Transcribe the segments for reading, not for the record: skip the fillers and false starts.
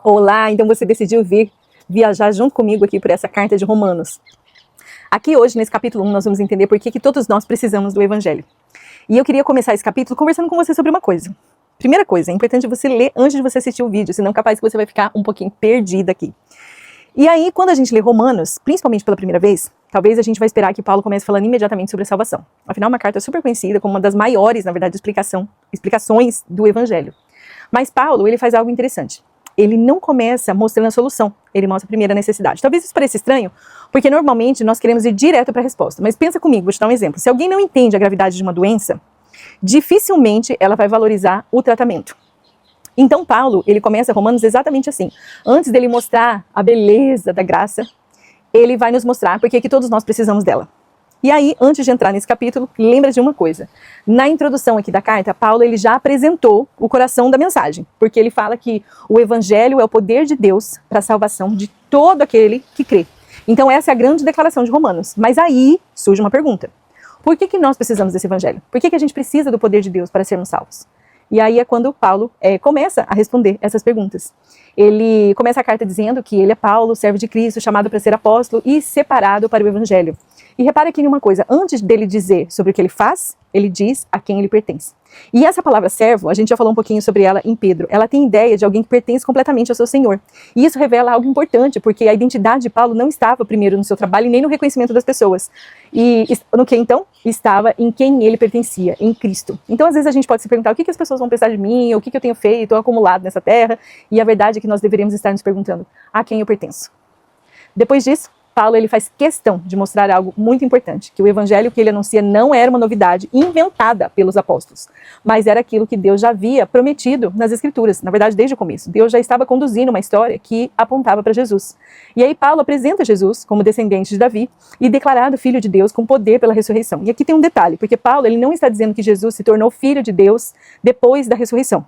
Olá, então você decidiu vir viajar junto comigo aqui por essa carta de Romanos. Aqui hoje, nesse capítulo 1, nós vamos entender por que todos nós precisamos do Evangelho. E eu queria começar esse capítulo conversando com você sobre uma coisa. Primeira coisa, é importante você ler antes de você assistir o vídeo, senão capaz que você vai ficar um pouquinho perdida aqui. E aí, quando a gente lê Romanos, principalmente pela primeira vez, talvez a gente vai esperar que Paulo comece falando imediatamente sobre a salvação. Afinal, é uma carta super conhecida, como uma das maiores, na verdade, explicações do Evangelho. Mas Paulo, ele faz algo interessante. Ele não começa mostrando a solução, ele mostra primeiro a necessidade. Talvez isso pareça estranho, porque normalmente nós queremos ir direto para a resposta. Mas pensa comigo, vou te dar um exemplo. Se alguém não entende a gravidade de uma doença, dificilmente ela vai valorizar o tratamento. Então Paulo, ele começa Romanos exatamente assim. Antes dele mostrar a beleza da graça, ele vai nos mostrar porque que todos nós precisamos dela. E aí, antes de entrar nesse capítulo, lembra de uma coisa. Na introdução aqui da carta, Paulo ele já apresentou o coração da mensagem, porque ele fala que o Evangelho é o poder de Deus para a salvação de todo aquele que crê. Então essa é a grande declaração de Romanos. Mas aí surge uma pergunta. Por que nós precisamos desse Evangelho? Por que a gente precisa do poder de Deus para sermos salvos? E aí é quando Paulo começa a responder essas perguntas. Ele começa a carta dizendo que ele é Paulo, servo de Cristo, chamado para ser apóstolo e separado para o Evangelho. E repare aqui em uma coisa, antes dele dizer sobre o que ele faz, ele diz a quem ele pertence. E essa palavra servo, a gente já falou um pouquinho sobre ela em Pedro, ela tem ideia de alguém que pertence completamente ao seu Senhor. E isso revela algo importante, porque a identidade de Paulo não estava primeiro no seu trabalho e nem no reconhecimento das pessoas. E no que então? Estava em quem ele pertencia, em Cristo. Então às vezes a gente pode se perguntar o que as pessoas vão pensar de mim, o que eu tenho feito, ou acumulado nessa terra, e a verdade é que nós deveríamos estar nos perguntando a quem eu pertenço. Depois disso, Paulo ele faz questão de mostrar algo muito importante, que o evangelho que ele anuncia não era uma novidade inventada pelos apóstolos, mas era aquilo que Deus já havia prometido nas Escrituras. Na verdade, desde o começo, Deus já estava conduzindo uma história que apontava para Jesus. E aí Paulo apresenta Jesus como descendente de Davi e declarado filho de Deus com poder pela ressurreição. E aqui tem um detalhe, porque Paulo ele não está dizendo que Jesus se tornou filho de Deus depois da ressurreição.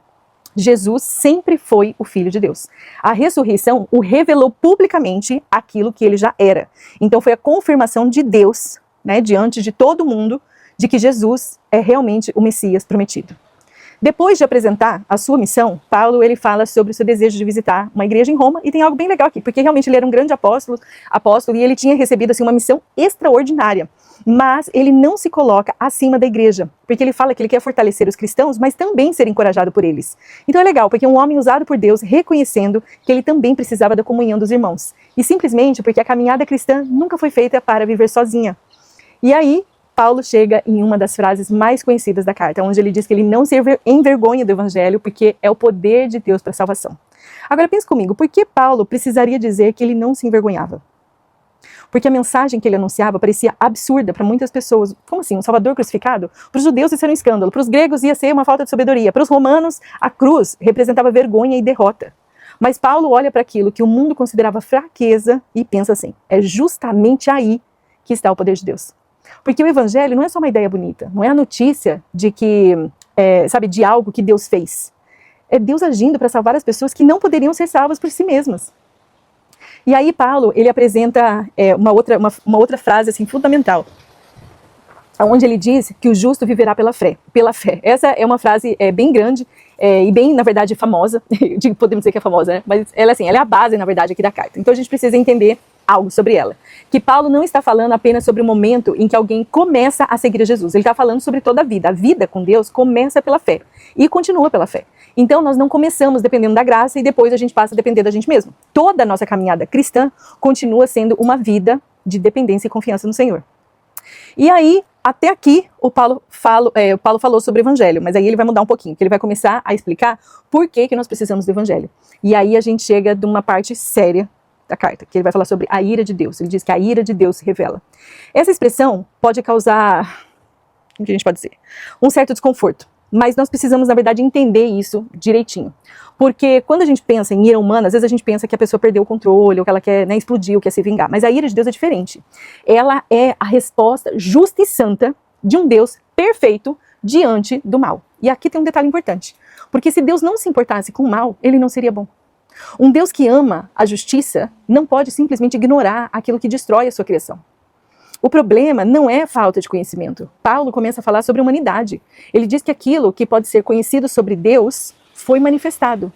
Jesus sempre foi o Filho de Deus. A ressurreição o revelou publicamente aquilo que ele já era. Então foi a confirmação de Deus, diante de todo mundo, de que Jesus é realmente o Messias prometido. Depois de apresentar a sua missão, Paulo ele fala sobre o seu desejo de visitar uma igreja em Roma, e tem algo bem legal aqui, porque realmente ele era um grande apóstolo e ele tinha recebido assim, uma missão extraordinária. Mas ele não se coloca acima da igreja, porque ele fala que ele quer fortalecer os cristãos, mas também ser encorajado por eles. Então é legal, porque é um homem usado por Deus, reconhecendo que ele também precisava da comunhão dos irmãos. E simplesmente porque a caminhada cristã nunca foi feita para viver sozinha. E aí, Paulo chega em uma das frases mais conhecidas da carta, onde ele diz que ele não se envergonha do evangelho, porque é o poder de Deus para a salvação. Agora pense comigo, por que Paulo precisaria dizer que ele não se envergonhava? Porque a mensagem que ele anunciava parecia absurda para muitas pessoas. Como assim? Um Salvador crucificado? Para os judeus isso era um escândalo, para os gregos ia ser uma falta de sabedoria, para os romanos a cruz representava vergonha e derrota. Mas Paulo olha para aquilo que o mundo considerava fraqueza e pensa assim, é justamente aí que está o poder de Deus. Porque o evangelho não é só uma ideia bonita, não é a notícia de que, de algo que Deus fez. É Deus agindo para salvar as pessoas que não poderiam ser salvas por si mesmas. E aí Paulo, ele apresenta uma outra frase assim, fundamental, onde ele diz que o justo viverá pela fé. Essa é uma frase bem grande e bem, na verdade, famosa. Podemos dizer que é famosa, né? Mas ela é a base, na verdade, aqui da carta. Então a gente precisa entender algo sobre ela. Que Paulo não está falando apenas sobre o momento em que alguém começa a seguir a Jesus. Ele está falando sobre toda a vida. A vida com Deus começa pela fé e continua pela fé. Então nós não começamos dependendo da graça e depois a gente passa a depender da gente mesmo. Toda a nossa caminhada cristã continua sendo uma vida de dependência e confiança no Senhor. E aí, até aqui, o Paulo falou sobre o evangelho, mas aí ele vai mudar um pouquinho, que ele vai começar a explicar por que nós precisamos do evangelho. E aí a gente chega de uma parte séria da carta, que ele vai falar sobre a ira de Deus. Ele diz que a ira de Deus se revela. Essa expressão pode causar, o que a gente pode dizer, um certo desconforto. Mas nós precisamos, na verdade, entender isso direitinho. Porque quando a gente pensa em ira humana, às vezes a gente pensa que a pessoa perdeu o controle, ou que ela quer explodir, ou quer se vingar. Mas a ira de Deus é diferente. Ela é a resposta justa e santa de um Deus perfeito diante do mal. E aqui tem um detalhe importante. Porque se Deus não se importasse com o mal, ele não seria bom. Um Deus que ama a justiça não pode simplesmente ignorar aquilo que destrói a sua criação. O problema não é falta de conhecimento. Paulo começa a falar sobre a humanidade. Ele diz que aquilo que pode ser conhecido sobre Deus foi manifestado.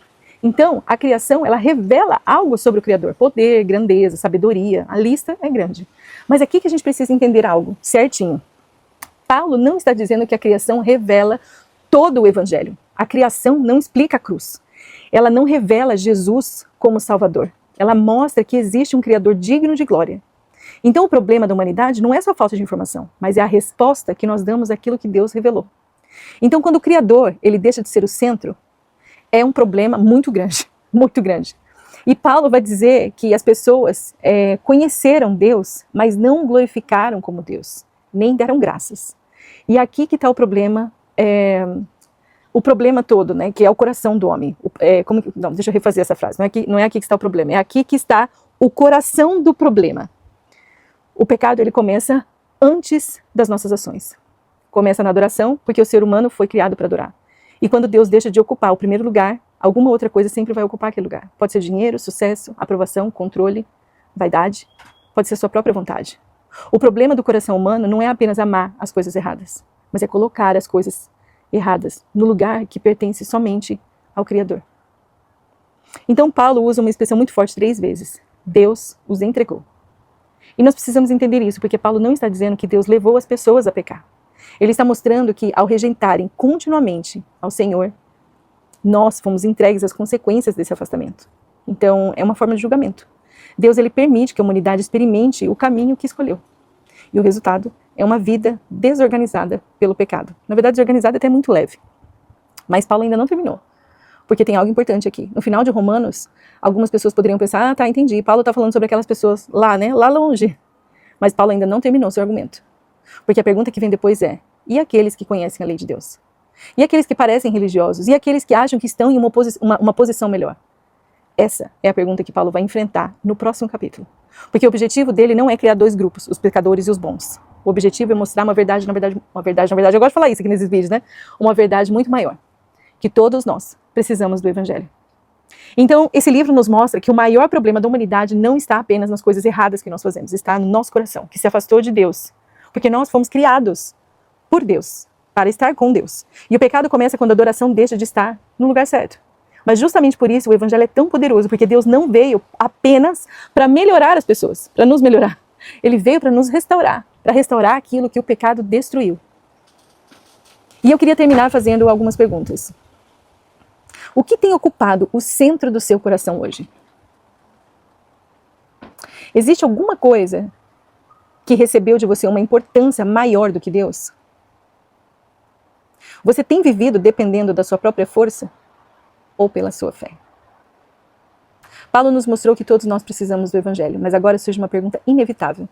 Então, a criação, ela revela algo sobre o Criador. Poder, grandeza, sabedoria, a lista é grande. Mas aqui que a gente precisa entender algo certinho. Paulo não está dizendo que a criação revela todo o Evangelho. A criação não explica a cruz. Ela não revela Jesus como Salvador. Ela mostra que existe um Criador digno de glória. Então o problema da humanidade não é só falta de informação, mas é a resposta que nós damos àquilo que Deus revelou. Então quando o Criador ele deixa de ser o centro, é um problema muito grande, muito grande. E Paulo vai dizer que as pessoas conheceram Deus, mas não o glorificaram como Deus, nem deram graças. E aqui que está o problema todo, né, que é o coração do homem. Não, deixa eu refazer essa frase, não é aqui que está o problema, é aqui que está o coração do problema. O pecado ele começa antes das nossas ações. Começa na adoração, porque o ser humano foi criado para adorar. E quando Deus deixa de ocupar o primeiro lugar, alguma outra coisa sempre vai ocupar aquele lugar. Pode ser dinheiro, sucesso, aprovação, controle, vaidade. Pode ser sua própria vontade. O problema do coração humano não é apenas amar as coisas erradas, mas é colocar as coisas erradas no lugar que pertence somente ao Criador. Então Paulo usa uma expressão muito forte 3 vezes. Deus os entregou. E nós precisamos entender isso, porque Paulo não está dizendo que Deus levou as pessoas a pecar. Ele está mostrando que ao rejeitarem continuamente ao Senhor, nós fomos entregues às consequências desse afastamento. Então é uma forma de julgamento. Deus ele permite que a humanidade experimente o caminho que escolheu. E o resultado é uma vida desorganizada pelo pecado. Na verdade, desorganizada é até muito leve. Mas Paulo ainda não terminou. Porque tem algo importante aqui. No final de Romanos, algumas pessoas poderiam pensar, tá, entendi, Paulo está falando sobre aquelas pessoas lá, né, lá longe. Mas Paulo ainda não terminou seu argumento. Porque a pergunta que vem depois é, e aqueles que conhecem a lei de Deus? E aqueles que parecem religiosos? E aqueles que acham que estão em uma posição melhor? Essa é a pergunta que Paulo vai enfrentar no próximo capítulo. Porque o objetivo dele não é criar 2 grupos, os pecadores e os bons. O objetivo é mostrar uma verdade, na verdade, eu gosto de falar isso aqui nesses vídeos, né? Uma verdade muito maior. Que todos nós precisamos do Evangelho. Então, esse livro nos mostra que o maior problema da humanidade não está apenas nas coisas erradas que nós fazemos, está no nosso coração, que se afastou de Deus. Porque nós fomos criados por Deus, para estar com Deus. E o pecado começa quando a adoração deixa de estar no lugar certo. Mas justamente por isso o Evangelho é tão poderoso, porque Deus não veio apenas para melhorar as pessoas, para nos melhorar. Ele veio para nos restaurar, para restaurar aquilo que o pecado destruiu. E eu queria terminar fazendo algumas perguntas. O que tem ocupado o centro do seu coração hoje? Existe alguma coisa que recebeu de você uma importância maior do que Deus? Você tem vivido dependendo da sua própria força ou pela sua fé? Paulo nos mostrou que todos nós precisamos do Evangelho, mas agora surge uma pergunta inevitável.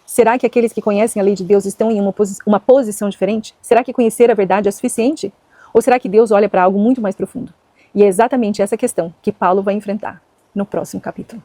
Será que aqueles que conhecem a lei de Deus estão em uma posição diferente? Será que conhecer a verdade é suficiente? Ou será que Deus olha para algo muito mais profundo? E é exatamente essa questão que Paulo vai enfrentar no próximo capítulo.